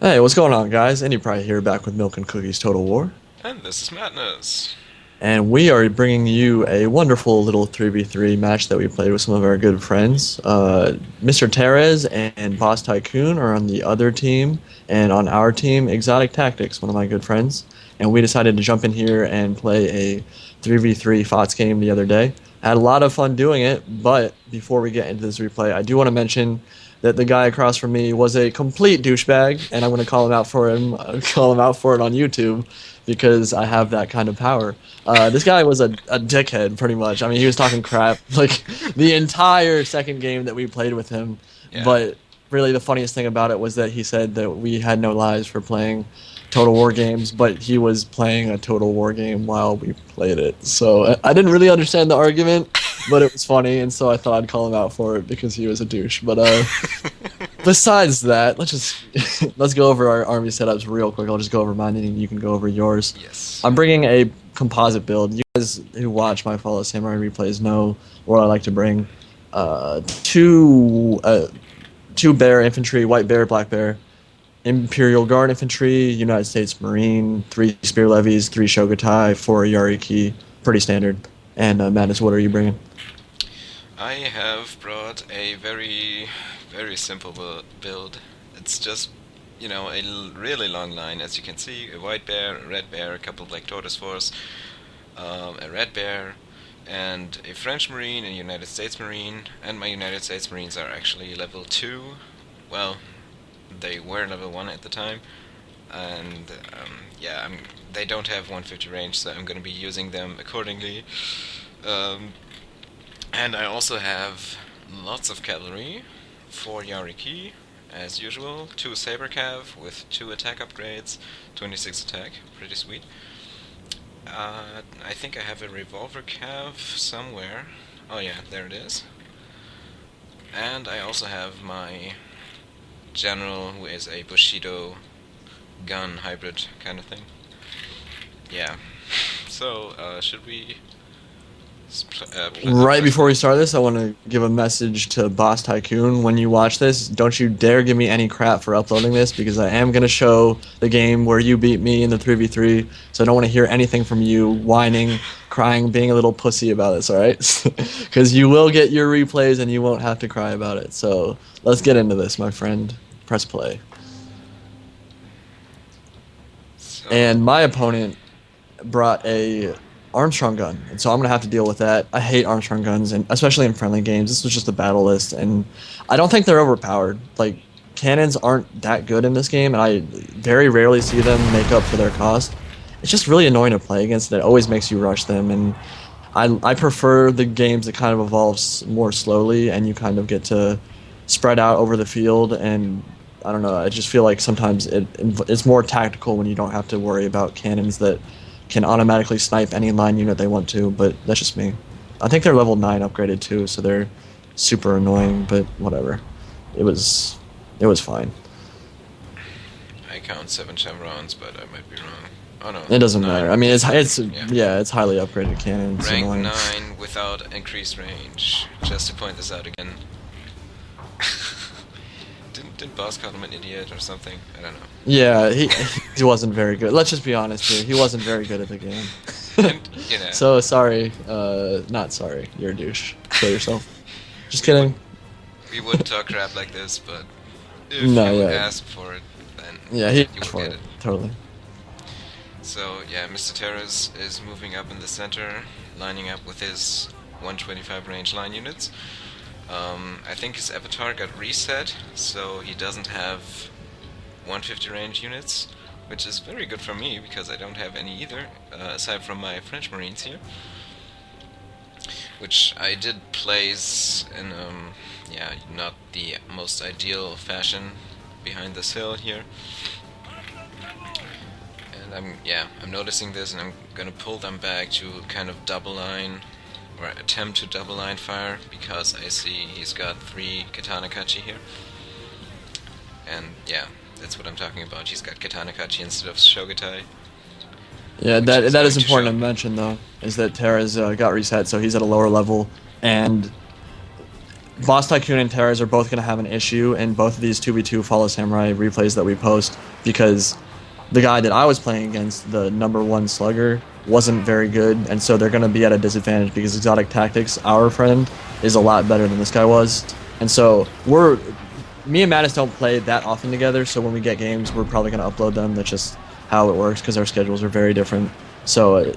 Hey, what's going on, guys? Andy Pry here, back with Milk and Cookies Total War, And this is Madness. and we are bringing you a wonderful little 3v3 match that we played with some of our good friends. Mr. Terez and Boss Tycoon are on the other team, and on our team, Exotic Tactics, one of my good friends. And we decided to jump in here and play a 3v3 FotS game the other day. I had a lot of fun doing it, but before we get into this replay, I do want to mention that the guy across from me was a complete douchebag, and I'm going to call him out for call him out for it on YouTube because I have that kind of power. This guy was a dickhead, pretty much. I mean, he was talking crap like the entire second game that we played with him. Yeah. But really, the funniest thing about it was that he said that we had no lives for playing Total War games, but he was playing a Total War game while we played it. So I didn't really understand the argument, but it was funny, and so I thought I'd call him out for it because he was a douche. But besides that, let's go over our army setups real quick. I'll just go over mine, and you can go over yours. Yes. I'm bringing a composite build. You guys who watch my Follow Samurai replays know what I like to bring. Two bear infantry, white bear, black bear. Imperial Guard Infantry, United States Marine, 3 Spear Levies, 3 Shogatai, 4 Yariki. Pretty standard. And Madness, what are you bringing? I have brought a very, very simple build. It's just, a really long line, as you can see. A white bear, a red bear, a couple black tortoise force, a red bear, and a French Marine, a United States Marine, and my United States Marines are actually level 2. Well, they were level 1 at the time, and they don't have 150 range, so I'm going to be using them accordingly. And I also have lots of cavalry, 4 Yariki, as usual, 2 Saber Cav with 2 attack upgrades, 26 attack, pretty sweet. I think I have a Revolver Cav somewhere. Oh yeah, there it is. And I also have my General, who is a Bushido gun hybrid kind of thing. Yeah. So, should we Right before we start this, I want to give a message to Boss Tycoon. When you watch this, don't you dare give me any crap for uploading this, because I am going to show the game where you beat me in the 3v3, so I don't want to hear anything from you whining, crying, being a little pussy about this, alright? Because you will get your replays and you won't have to cry about it. So let's get into this, my friend. Press play. So, And my opponent brought a Armstrong gun, and so I'm gonna have to deal with that. I hate Armstrong guns, and especially in friendly games. This was just a battle list, and I don't think they're overpowered. Like, cannons aren't that good in this game, and I very rarely see them make up for their cost. It's just really annoying to play against. It always makes you rush them, and I prefer the games that kind of evolves more slowly, and you kind of get to spread out over the field. And I don't know. I just feel like sometimes it's more tactical when you don't have to worry about cannons that can automatically snipe any line unit they want to, but that's just me. I think they're level 9 upgraded too, so they're super annoying, but whatever. It was fine. I count 7 chevrons, but I might be wrong. Oh no. It doesn't 9. matter. I mean, it's Yeah. yeah, it's highly upgraded cannon. It's Rank annoying. 9 without increased range. Just to point this out again. Didn't Boss call him an idiot or something? I don't know. Yeah, he wasn't very good. Let's just be honest here. He wasn't very good at the game. And, So sorry. Not sorry. You're a douche. Kill yourself. Just kidding. we would talk crap like this, but if No, you yeah. ask for it, then Yeah, he you asked will for get it. it. Totally. So yeah, Mr. Terrace is moving up in the center, lining up with his 125 range line units. I think his avatar got reset, so he doesn't have 150 range units, which is very good for me because I don't have any either, aside from my French Marines here, which I did place in not the most ideal fashion behind this hill here. And I'm noticing this, and I'm gonna pull them back to kind of double line, or attempt to double line fire, because I see he's got 3 Katana Kachi here. And yeah, that's what I'm talking about. He's got Katana Kachi instead of Shogatai. Yeah, Which that is that going is to important to show. mention though, is that Terra's got reset, so he's at a lower level, and Boss Tycoon and Terras are both going to have an issue in both of these 2v2 Follow Samurai replays that we post because the guy that I was playing against, the #1 slugger, wasn't very good, and so they're going to be at a disadvantage because Exotic Tactics, our friend, is a lot better than this guy was. And so me and Mattis don't play that often together, so when we get games, we're probably going to upload them. That's just how it works because our schedules are very different. So,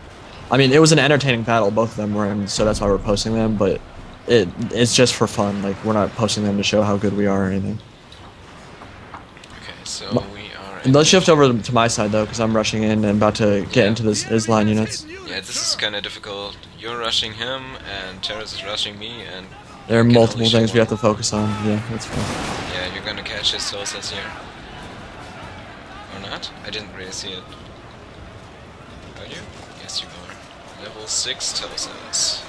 I mean, it was an entertaining battle, both of them were, and so that's why we're posting them, but it's just for fun. Like, we're not posting them to show how good we are or anything. Okay, so we are. And let's shift over to my side though, because I'm rushing in and about to get into his line units. Yeah, this is kind of difficult. You're rushing him, and Terrace is rushing me, and there are multiple things we have to focus on. Yeah, that's fine. Yeah, you're gonna catch his soul cells here. Or not? I didn't really see it. Are you? Yes, you are. Level 6 soul cells.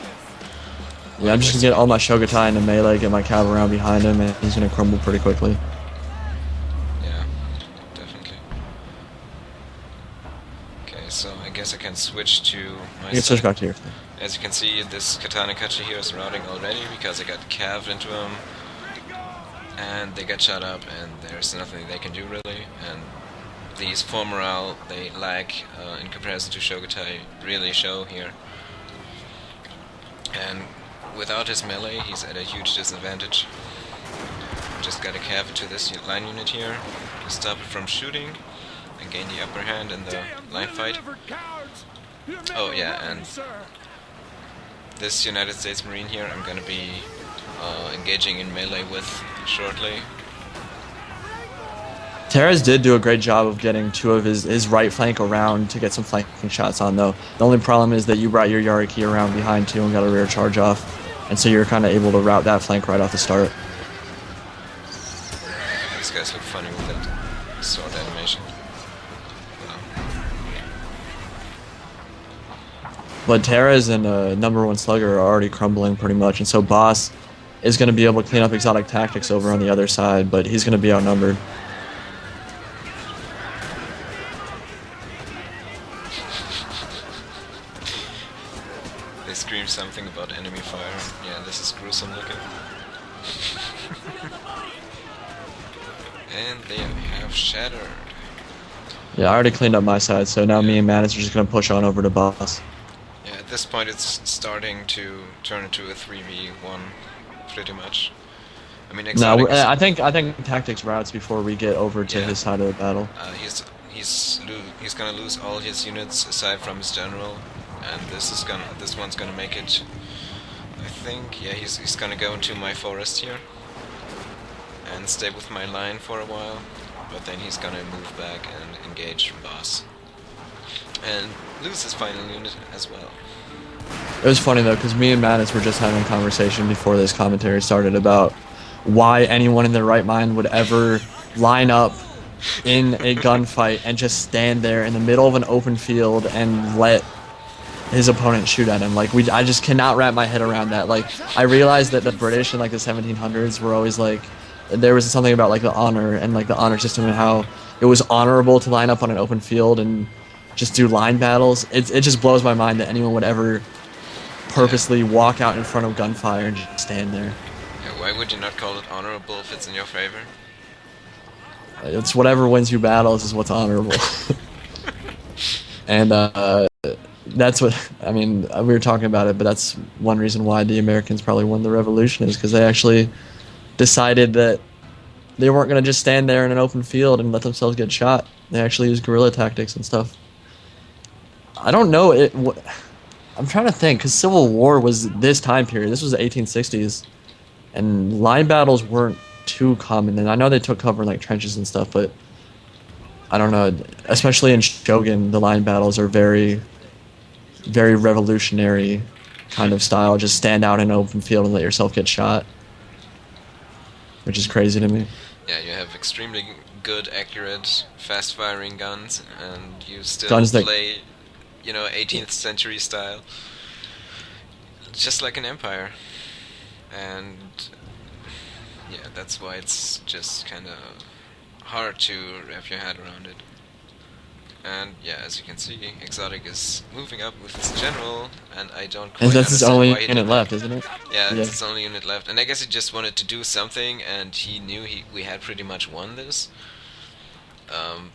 Yeah, I'm just gonna get all my Shogatai into melee, get my cav around behind him, and he's gonna crumble pretty quickly. Yeah, definitely. Okay, so I guess I can switch to my You can switch back to your thing. As you can see, this Katana Kachi here is routing already because I got calved into him. And they get shot up, and there's nothing they can do really. And these 4 morale, they lag in comparison to Shogatai, really show here. And without his melee, he's at a huge disadvantage. Just gotta cav into this line unit here to stop it from shooting and gain the upper hand in the line fight. Oh yeah, and this United States Marine here I'm gonna be engaging in melee with shortly. Terras did do a great job of getting 2 of his right flank around to get some flanking shots on though. The only problem is that you brought your Yariki around behind too and got a rear charge off. And so you're kind of able to route that flank right off the start. These guys look funny with that sword animation. But Terras and #1 slugger are already crumbling pretty much, and so Boss is going to be able to clean up Exotic Tactics over on the other side, but he's going to be outnumbered. They scream something about enemy fire. Yeah, this is gruesome looking. And they have shattered. Yeah, I already cleaned up my side, so now me and Mattis are just going to push on over to Boss. Yeah, at this point it's starting to turn into a 3v1, pretty much. I mean, no, I think Tactics routes before we get over to his side of the battle. He's gonna lose all his units aside from his general, and this one's gonna make it. I think he's gonna go into my forest here and stay with my line for a while, but then he's gonna move back and engage Boss and lose his final unit as well. It was funny though, because me and Mattis were just having a conversation before this commentary started about why anyone in their right mind would ever line up in a gunfight and just stand there in the middle of an open field and let his opponent shoot at him. Like, I just cannot wrap my head around that. Like, I realized that the British in like the 1700s were always like, there was something about like the honor and like the honor system and how it was honorable to line up on an open field and just do line battles. It just blows my mind that anyone would ever purposely walk out in front of gunfire and just stand there. Yeah, why would you not call it honorable if it's in your favor? It's whatever wins you battles is what's honorable. And that's what, I mean, we were talking about it, but that's one reason why the Americans probably won the revolution, is because they actually decided that they weren't going to just stand there in an open field and let themselves get shot. They actually used guerrilla tactics and stuff. I don't know, I'm trying to think, because Civil War was this time period. This was the 1860s, and line battles weren't too common. And I know they took cover in like trenches and stuff, but I don't know. Especially in Shogun, the line battles are very, very revolutionary kind of style. Just stand out in an open field and let yourself get shot, which is crazy to me. Yeah, you have extremely good, accurate, fast-firing guns, and you still play, 18th century style, just like an empire. And yeah, that's why it's just kind of hard to wrap your head around it. And yeah, as you can see, Exotic is moving up with his general, and I don't And quite that's his understand only why he unit did left, that. isn't it? Yeah, Yeah. it's his only unit left, and I guess he just wanted to do something, and he knew we had pretty much won this.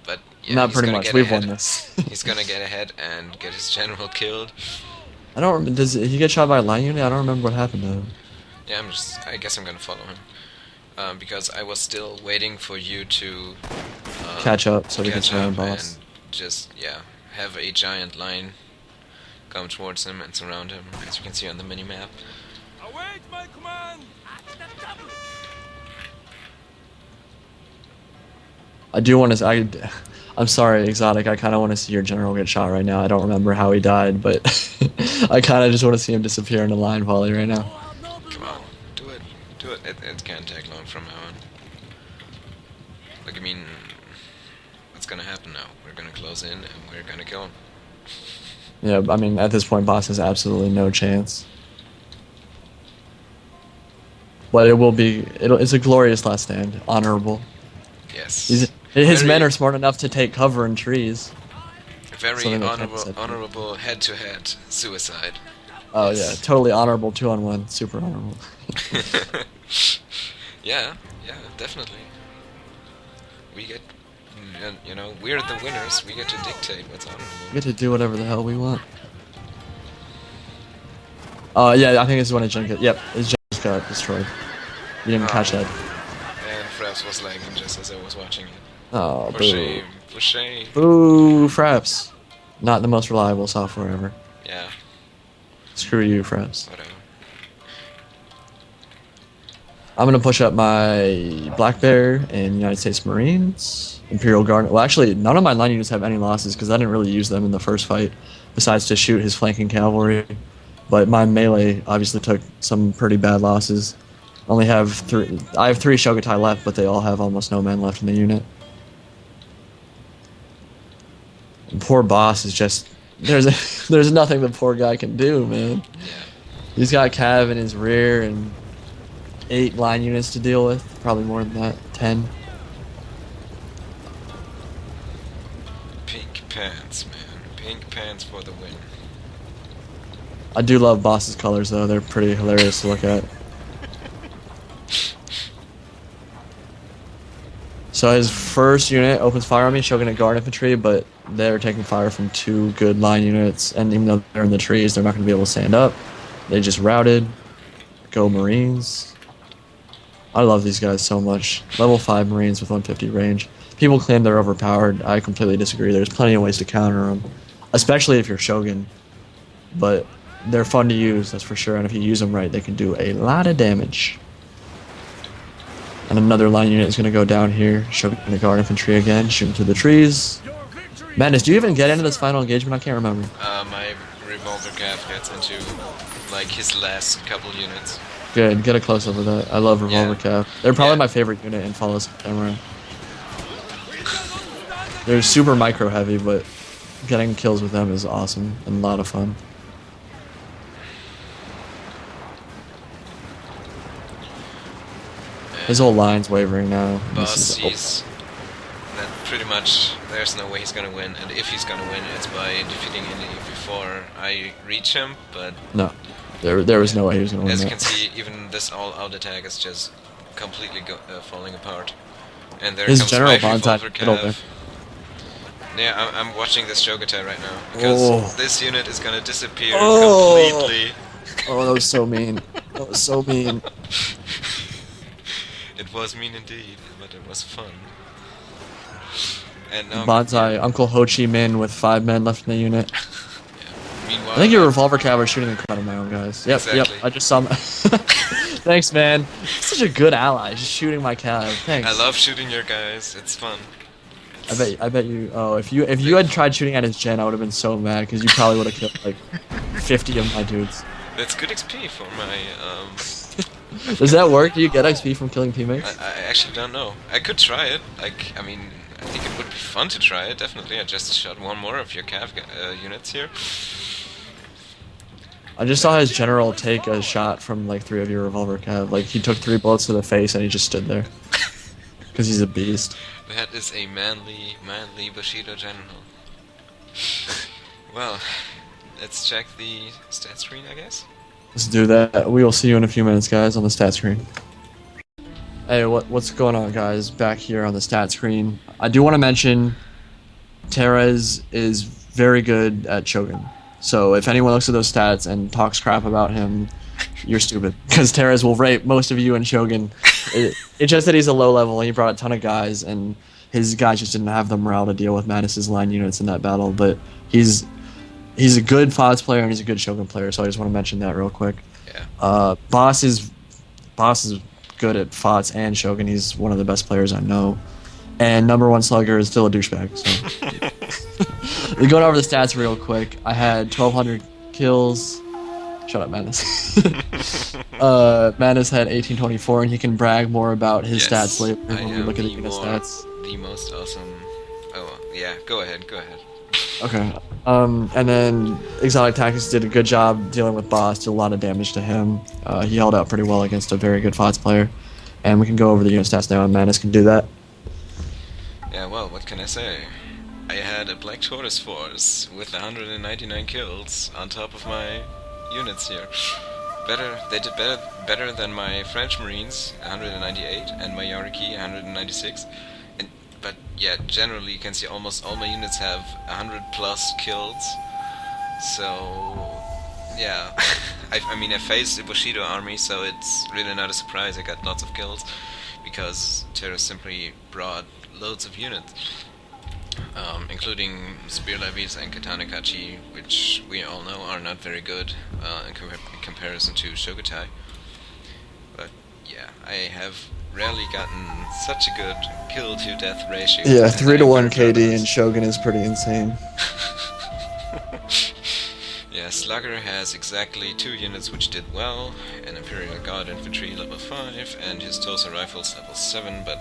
But yeah, Not he's pretty gonna much. get We've won ahead. this. He's gonna get ahead and get his general killed. I don't. Does he get shot by a line unit? I don't remember what happened to him. Yeah, I guess I'm gonna follow him. Because I was still waiting for you to Catch up so we can catch surround up boss. and just, yeah, have a giant line come towards him and surround him, as you can see on the mini-map. Await my command! I do want to. I'm sorry, Exotic. I kind of want to see your general get shot right now. I don't remember how he died, but I kind of just want to see him disappear in a line volley right now. Come on, do it. Do it. It can't take long from now on. Like, I mean, what's gonna happen now? We're gonna close in and we're gonna kill him. Yeah, I mean, at this point, boss has absolutely no chance. But it will be. It's a glorious last stand. Honorable. Yes. His men are smart enough to take cover in trees. Very Something they can't set. honorable head-to-head suicide. Oh Yes. yeah, totally honorable 2-on-1. Super honorable. Yeah, definitely. We get, we're the winners. We get to dictate what's honorable. We get to do whatever the hell we want. Yeah, I think this is when his gen his gen just got destroyed. You didn't catch that. And Fraps was lagging just as I was watching it. Oh, For boo. shame. For shame. Boo, Fraps. Not the most reliable software ever. Yeah, Screw you, Fraps. whatever. I'm gonna push up my Black Bear and United States Marines, Imperial Guard. Well, actually, none of my line units have any losses because I didn't really use them in the first fight, besides to shoot his flanking cavalry. But my melee obviously took some pretty bad losses. I have 3 Shogatai left, but they all have almost no men left in the unit. And poor boss is just there's nothing the poor guy can do, man. Yeah. He's got Cav in his rear and 8 line units to deal with, probably more than that, 10. Pink pants, man. Pink pants for the win. I do love boss's colors though; they're pretty hilarious to look at. So his first unit opens fire on me, Shogun and Guard Infantry, but they're taking fire from 2 good line units, and even though they're in the trees, they're not going to be able to stand up. They just routed. Go Marines. I love these guys so much. Level 5 Marines with 150 range. People claim they're overpowered. I completely disagree. There's plenty of ways to counter them, especially if you're Shogun. But they're fun to use, that's for sure, and if you use them right, they can do a lot of damage. And another line unit is going to go down here, Shogun the Guard Infantry again, shooting through the trees. Madness, do you even get into this final engagement? I can't remember. My revolver Cav gets into, like, his last couple units. Good, get a close-up of that. I love Revolver Cav. They're probably Yeah. my favorite unit in FotS Samurai. They're super micro-heavy, but getting kills with them is awesome and a lot of fun. His whole line's wavering now. Boss This is- sees that pretty much there's no way he's gonna win, and if he's gonna win, it's by defeating enemy before I reach him, but No, there was no way he was going to win as you that. can see, even this all-out attack is just completely falling apart. And there His comes general my Bonsai revolver middle there. Cav. Yeah, I'm watching this Shogatai right now, because Oh. this unit is gonna disappear Oh. completely. Oh, that was so mean. That was so mean. It was mean indeed, but it was fun. And now Bonsai, Uncle Ho Chi Minh with 5 men left in the unit. meanwhile, I think your Revolver Cav are shooting in crowd of my own guys. Yep, Exactly. I just saw my... Thanks, man. Such a good ally, just shooting my Cav. Thanks. I love shooting your guys. It's fun. I bet you. Oh, if you had tried shooting at his gen, I would have been so mad because you probably would have killed like 50 of my dudes. That's good XP for my. Does that work? Do you get XP from killing teammates? I actually don't know. I could try it. Like, I mean, I think it would be fun to try it. Definitely. I just shot one more of your Cav units here. I just saw his general take a shot from like 3 of your Revolver Cav. Like he took 3 bullets to the face and he just stood there because he's a beast. That is a manly Bushido general. Well, let's check the stat screen, I guess. Let's do that. We will see you in a few minutes, guys, on the stat screen. Hey, what's going on, guys? Back here on the stat screen. I do want to mention Terez is very good at Shogun. So if anyone looks at those stats and talks crap about him, you're stupid. Because Terez will rape most of you in Shogun. It's just that he's a low level and he brought a ton of guys, and his guys just didn't have the morale to deal with Manus' line units in that battle. But he's a good FotS player and he's a good Shogun player, so I just want to mention that real quick. Yeah. Boss is good at FotS and Shogun. He's one of the best players I know. And number one slugger is still a douchebag. So we're going over the stats real quick. I had 1,200 kills. Shut up, Manus. Manus had 1824, and he can brag more about his stats later when we look at the unit stats. The most awesome. Oh yeah, go ahead. Okay. And then Exotic Tactics did a good job dealing with Boss, did a lot of damage to him. He held out pretty well against a very good FotS player. And we can go over the unit stats now, and Manus can do that. Yeah, well, what can I say? I had a Black Tortoise force with 199 kills on top of my units here. They did better than my French Marines, 198, and my Yariki, 196. But yeah, generally you can see almost all my units have 100 plus kills. So yeah, I mean I faced a Bushido army, so it's really not a surprise I got lots of kills, because Terra simply brought loads of units, including Spear Levies and Katanakachi, which we all know are not very good in comparison to Shogutai. But yeah, I have rarely gotten such a good kill to death ratio. Yeah, 3-to-1 KD in Shogun is pretty insane. Yeah, Slugger has exactly 2 units which did well, an Imperial Guard Infantry level 5 and his Tosa Rifles level 7, but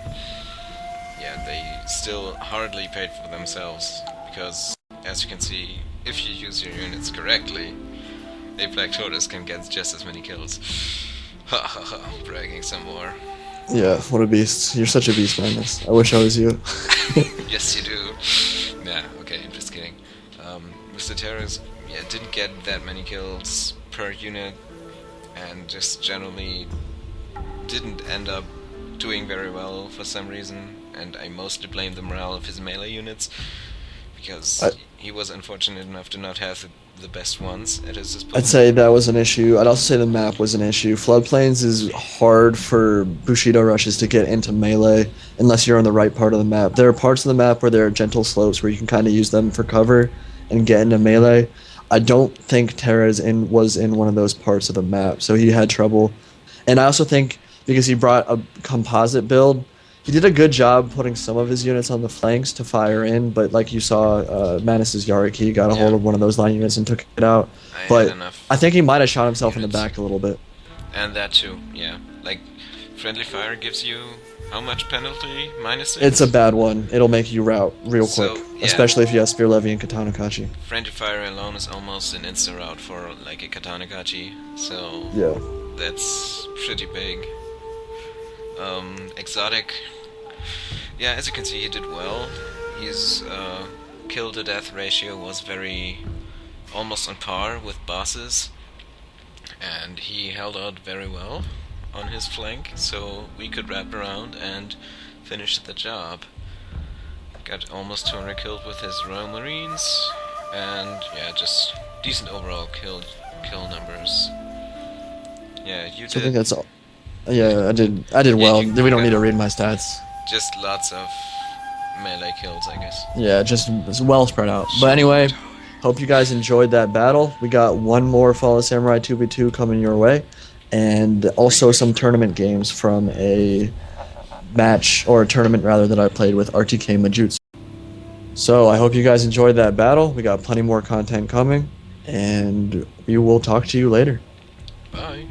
yeah, they still hardly paid for themselves, because as you can see, if you use your units correctly, a Black Tortoise can get just as many kills. Ha ha ha, bragging some more. Yeah, what a beast. You're such a beast, Manus. I wish I was you. Yes, you do. Nah, okay, I'm just kidding. Mr. Terrace, yeah, didn't get that many kills per unit, and just generally didn't end up doing very well for some reason, and I mostly blame the morale of his melee units, because he was unfortunate enough to not have the best ones at his disposal. I'd say that was an issue. I'd also say the map was an issue. Floodplains is hard for Bushido rushes to get into melee unless you're on the right part of the map. There are parts of the map where there are gentle slopes where you can kind of use them for cover and get into melee. I don't think Terez was in one of those parts of the map, so he had trouble. And I also think because he brought a composite build, he did a good job putting some of his units on the flanks to fire in, but like you saw, Manus' Yariki got a hold of one of those line units and took it out. But I think he might have shot himself in the back a little bit. And that too, yeah. Like, friendly fire gives you how much penalty? -6? It's a bad one. It'll make you rout real quick, yeah. Especially if you have Spear Levy and Katanakachi. Friendly fire alone is almost an insta rout for like a Katanakachi, so yeah, that's pretty big. Exotic, yeah, as you can see, he did well. His kill to death ratio was almost on par with Boss's, and he held out very well on his flank, so we could wrap around and finish the job. Got almost 200 killed with his Royal Marines, and yeah, just decent overall kill numbers. Yeah, you so did. I think that's all. Yeah, I did well. We don't need to read my stats. Just lots of melee kills, I guess. Yeah, just it's well spread out. But anyway, hope you guys enjoyed that battle. We got one more Fall of Samurai 2v2 coming your way, and also some tournament games from a match, or a tournament rather, that I played with RTK Majutsu. So I hope you guys enjoyed that battle. We got plenty more content coming, and we will talk to you later. Bye.